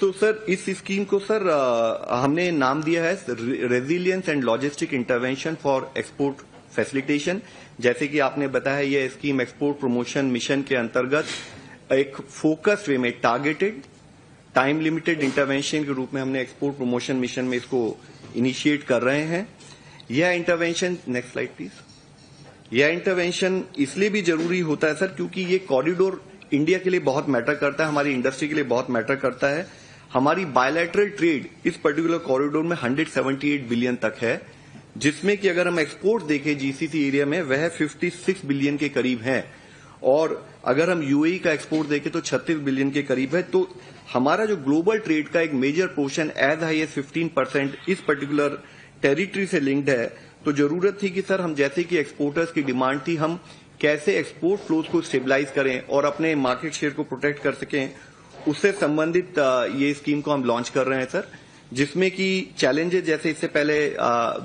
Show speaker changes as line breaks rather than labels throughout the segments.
तो सर इस स्कीम को सर हमने नाम दिया है resilience and logistic intervention for export facilitation. जैसे कि आपने बताया, यह स्कीम एक्सपोर्ट प्रमोशन मिशन के अंतर्गत एक फोकस्ड वे में टारगेटेड टाइम लिमिटेड इंटरवेंशन के रूप में हमने एक्सपोर्ट प्रमोशन मिशन में इसको इनिशिएट कर रहे हैं। यह इंटरवेंशन, नेक्स्ट स्लाइड प्लीज, यह इंटरवेंशन इसलिए भी जरूरी होता है सर क्योंकि ये कॉरिडोर इंडिया के लिए बहुत मैटर करता है, हमारी इंडस्ट्री के लिए बहुत मैटर करता है। हमारी बायलैटरल ट्रेड इस पर्टिकुलर कॉरिडोर में 178 बिलियन तक है, जिसमें कि अगर हम एक्सपोर्ट देखें जीसीसी एरिया में वह 56 बिलियन के करीब है, और अगर हम यूएई का एक्सपोर्ट देखें तो 36 बिलियन के करीब है। तो हमारा जो ग्लोबल ट्रेड का एक major portion as high as 15% इस पर्टिकुलर टेरिटरी से लिंक्ड है। तो जरूरत थी कि सर हम जैसे कि एक्सपोर्टर्स की डिमांड थी, हम कैसे एक्सपोर्ट फ्लोज को स्टेबलाइज करें और अपने मार्केट शेयर को प्रोटेक्ट कर सकें, उससे संबंधित ये स्कीम को हम लॉन्च कर रहे हैं सर, जिसमें कि चैलेंजेस जैसे इससे पहले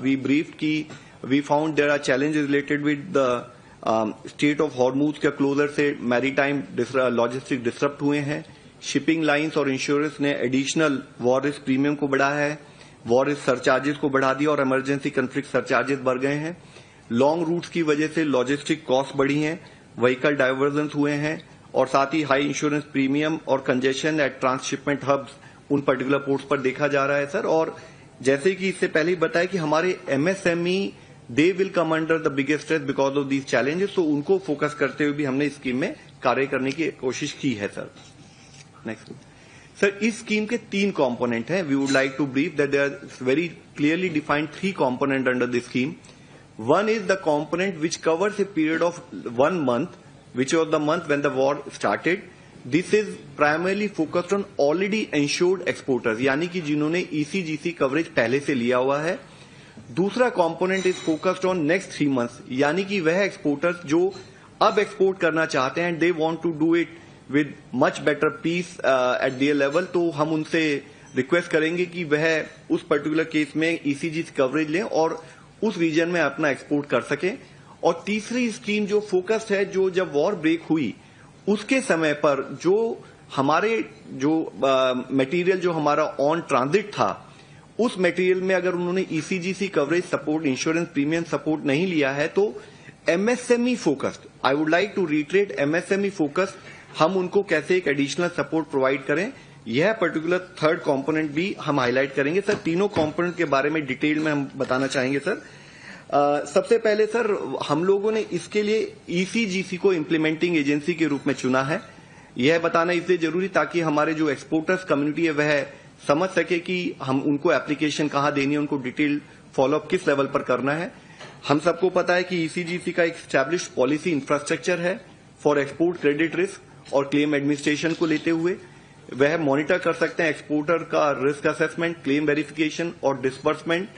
वी ब्रीफ्ड की we found there are challenges related with the state of Hormuz के क्लोजर से मैरीटाइम लॉजिस्टिक डिसरप्ट हुए हैं। शिपिंग लाइंस और इंश्योरेंस ने एडिशनल वॉर रिस्क प्रीमियम को बढ़ाया है, वॉर रिस्क सरचार्जेस को बढ़ा दिया और इमरजेंसी कंफ्लिक्ट सरचार्जेस बढ़ गए हैं। लॉन्ग रूट्स की वजह से लॉजिस्टिक कॉस्ट बढ़ी हैं, व्हीकल डाइवर्जेंस हुए हैं, और साथ ही हाई इंश्योरेंस प्रीमियम और कंजेशन एट ट्रांसशिपमेंट हब्स उन पर्टिकुलर पोर्ट्स पर देखा जा रहा है सर। और जैसे कि इससे पहले ही बताया कि हमारे MSME they will come under the biggest stress because of these challenges, तो उनको फोकस करते हुए भी हमने इस स्कीम में कार्य करने की कोशिश की है सर। नेक्स्ट सर, इस स्कीम के 3 कॉम्पोनेंट हैं। We would like to brief that there are very clearly defined 3 component under this scheme. One is the component which covers a period of 1 month, which was the month when the war started. This is primarily focused on already insured exporters, यानी कि जिन्होंने ECGC coverage पहले से लिया हुआ है। दूसरा component is focused on next 3 months, यानी कि वह exporters जो अब एक्सपोर्ट करना चाहते हैं, they want to do it with much better peace at their level, तो हम उनसे रिक्वेस्ट करेंगे कि वह उस पर्टिकुलर केस में ECGC कवरेज लें और उस रीजन में अपना एक्सपोर्ट कर सकें। और तीसरी स्कीम जो फोकस्ड है, जो जब वॉर ब्रेक हुई उसके समय पर जो हमारे जो मटेरियल जो हमारा ऑन ट्रांजिट था, उस मटेरियल में अगर उन्होंने ECGC coverage support, insurance premium support नहीं लिया है, तो MSME focused, I would like to reiterate, MSME focused हम उनको कैसे एक एडिशनल सपोर्ट प्रोवाइड करें, यह पर्टिकुलर थर्ड कंपोनेंट भी हम हाईलाइट करेंगे सर। तीनों कंपोनेंट के बारे में डिटेल में हम बताना चाहेंगे सर। सबसे पहले सर, हम लोगों ने इसके लिए ईसीजीसी को इम्प्लीमेंटिंग एजेंसी के रूप में चुना है। यह बताना इसलिए जरूरी ताकि हमारे जो एक्सपोर्टर्स कम्युनिटी है वह समझ सके कि हम उनको एप्लीकेशन कहां देनी है, उनको डिटेल फॉलोअप किस लेवल पर करना है। हम सबको पता है कि ईसीजीसी का एक स्टैब्लिश्ड पॉलिसी इंफ्रास्ट्रक्चर है फॉर एक्सपोर्ट क्रेडिट रिस्क और क्लेम एडमिनिस्ट्रेशन को लेते हुए वह मॉनिटर कर सकते हैं एक्सपोर्टर का रिस्क असेसमेंट, क्लेम वेरिफिकेशन और डिसबर्समेंट।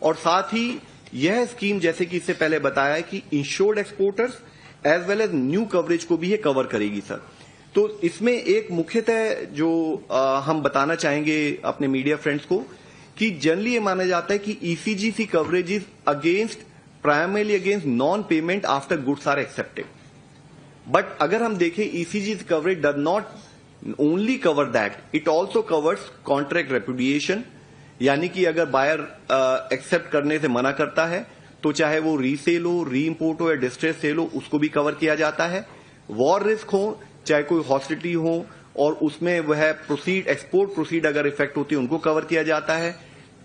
और साथ ही यह स्कीम, जैसे कि इससे पहले बताया, कि insured exporters as well as new coverage को भी ये कवर करेगी सर। तो इसमें एक मुख्यतः जो हम बताना चाहेंगे अपने मीडिया फ्रेंड्स को कि जनरली ये माना जाता है कि ECGC coverage is against, primarily against non payment after goods are accepted. But अगर हम देखें, ECGC coverage does not only cover that, it also covers contract repudiation, यानी कि अगर बायर एक्सेप्ट करने से मना करता है तो चाहे वो रीसेल हो, री इम्पोर्ट हो या डिस्ट्रेस सेल हो, उसको भी कवर किया जाता है। वॉर रिस्क हो, चाहे कोई हॉस्टिलिटी हो, और उसमें वह एक्सपोर्ट प्रोसीड अगर इफेक्ट होती है उनको कवर किया जाता है।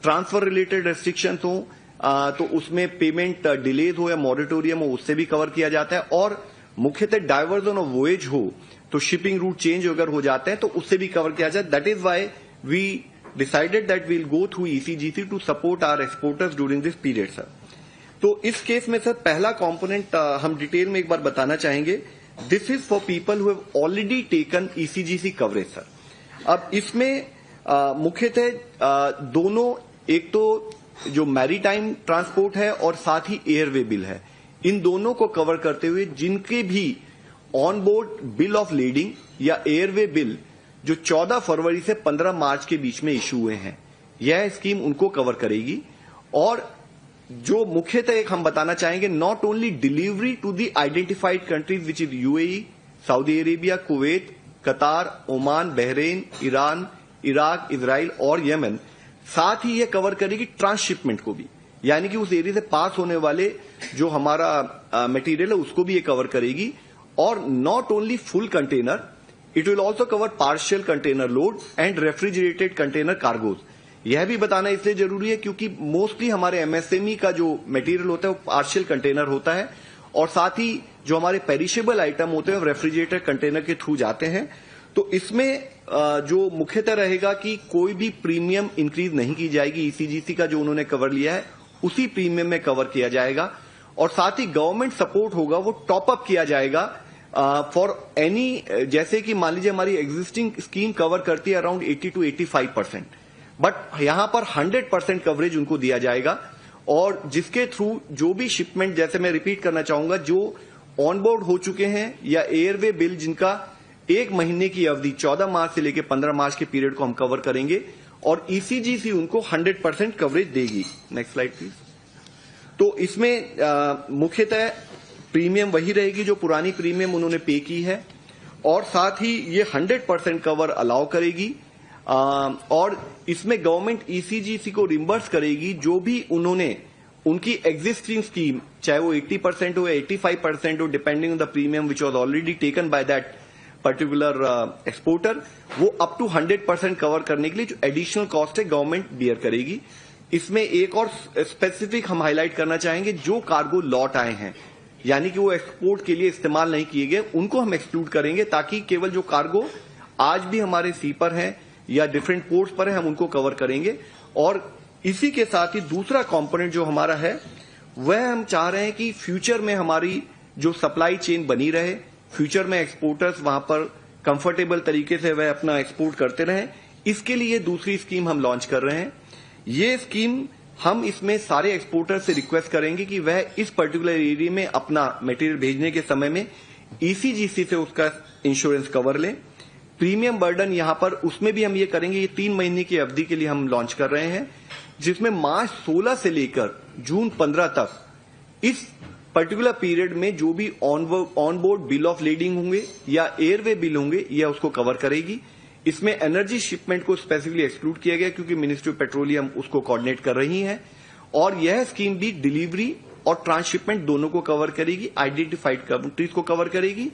ट्रांसफर रिलेटेड रेस्ट्रिक्शन हो तो उसमें पेमेंट डिलेज हो या मॉरेटोरियम हो उससे भी कवर किया जाता है। और मुख्यतः डाइवर्जन ऑफ वोएज हो तो शिपिंग रूट चेंज अगर हो जाते हैं तो उससे भी कवर किया जाए। That is why we decided that we'll go through ECGC to support our exporters during this period sir. तो इस केस में सर पहला कंपोनेंट हम डिटेल में एक बार बताना चाहेंगे। This is for people who have already taken ECGC coverage sir. अब इसमें मुख्यतः दोनों, एक तो जो मैरीटाइम ट्रांसपोर्ट है और साथ ही एयरवे बिल है, इन दोनों को कवर करते हुए जिनके भी on board bill of lading या एयरवे बिल जो 14 फरवरी से 15 मार्च के बीच में इशू हुए हैं, यह स्कीम उनको कवर करेगी। और जो मुख्यतः एक हम बताना चाहेंगे, not only delivery to the identified countries which is UAE, Saudi Arabia, Kuwait, Qatar, Oman, Bahrain, Iran, Iraq, Israel और यमन, साथ ही यह कवर करेगी ट्रांसशिपमेंट को भी, यानी कि उस एरिया से पास होने वाले जो हमारा मटेरियल है उसको भी ये कवर करेगी। और not only full container, it will also cover partial container load and refrigerated container cargoes. यह भी बताना इसलिए जरूरी है क्योंकि मोस्टली हमारे एमएसएमई का जो मटेरियल होता है वो पार्शियल कंटेनर होता है और साथ ही जो हमारे पेरिशेबल आइटम होते हैं वो रेफ्रिजरेटेड कंटेनर के थ्रू जाते हैं। तो इसमें जो मुख्यतः रहेगा कि कोई भी प्रीमियम इंक्रीज नहीं की जाएगी। ईसीजीसी का जो उन्होंने कवर लिया है उसी प्रीमियम में कवर किया जाएगा और साथ ही गवर्नमेंट सपोर्ट होगा वो टॉप अप किया जाएगा फॉर एनी, जैसे कि मान लीजिए हमारी एग्जिस्टिंग स्कीम कवर करती है अराउंड 80 to 85%, बट यहां पर 100% कवरेज उनको दिया जाएगा। और जिसके थ्रू जो भी शिपमेंट, जैसे मैं रिपीट करना चाहूंगा, जो ऑनबोर्ड हो चुके हैं या एयरवे बिल जिनका एक महीने की अवधि 14 मार्च से लेकर 15 मार्च के पीरियड को हम कवर करेंगे और ईसीजीसी उनको 100% कवरेज देगी। Next slide please. तो इसमें मुख्यतः प्रीमियम वही रहेगी जो पुरानी प्रीमियम उन्होंने पे की है और साथ ही ये 100% कवर अलाउ करेगी। और इसमें गवर्नमेंट ईसीजीसी को रिम्बर्स करेगी जो भी उन्होंने उनकी एग्जिस्टिंग स्कीम, चाहे वो 80% हो या 85% हो, depending on the premium which was already taken by that particular exporter, वो अप टू 100% कवर करने के लिए जो एडिशनल कॉस्ट है गवर्नमेंट बियर करेगी। इसमें एक और स्पेसिफिक हम हाईलाइट करना चाहेंगे, जो कार्गो लौट आए हैं यानी कि वो एक्सपोर्ट के लिए इस्तेमाल नहीं किए गए, उनको हम एक्सक्लूड करेंगे ताकि केवल जो कार्गो आज भी हमारे सी पर हैं या डिफरेंट पोर्ट्स पर है हम उनको कवर करेंगे। और इसी के साथ ही दूसरा कंपोनेंट जो हमारा है वह हम चाह रहे हैं कि फ्यूचर में हमारी जो सप्लाई चेन बनी रहे, फ्यूचर में एक्सपोर्टर्स वहां पर कंफर्टेबल तरीके से वह अपना एक्सपोर्ट करते रहें। इसके लिए दूसरी स्कीम हम लॉन्च कर रहे हैं। ये स्कीम हम इसमें सारे एक्सपोर्टर्स से रिक्वेस्ट करेंगे कि वह इस पर्टिकुलर एरिया में अपना मटेरियल भेजने के समय में ईसीजीसी से उसका इंश्योरेंस कवर लें। प्रीमियम बर्डन यहां पर उसमें भी हम ये करेंगे, ये 3 महीने की अवधि के लिए हम लॉन्च कर रहे हैं, जिसमें मार्च 16 से लेकर जून 15 तक इस पर्टिकुलर पीरियड में जो भी on board bill of lading होंगे या एयरवे बिल होंगे यह उसको कवर करेगी। इसमें एनर्जी शिपमेंट को स्पेसिफिकली एक्सक्लूड किया गया क्योंकि मिनिस्ट्री ऑफ पेट्रोलियम उसको कोऑर्डिनेट कर रही है। और यह स्कीम भी डिलीवरी और ट्रांसशिपमेंट दोनों को कवर करेगी, आइडेंटिफाइड कंट्रीज को कवर करेगी।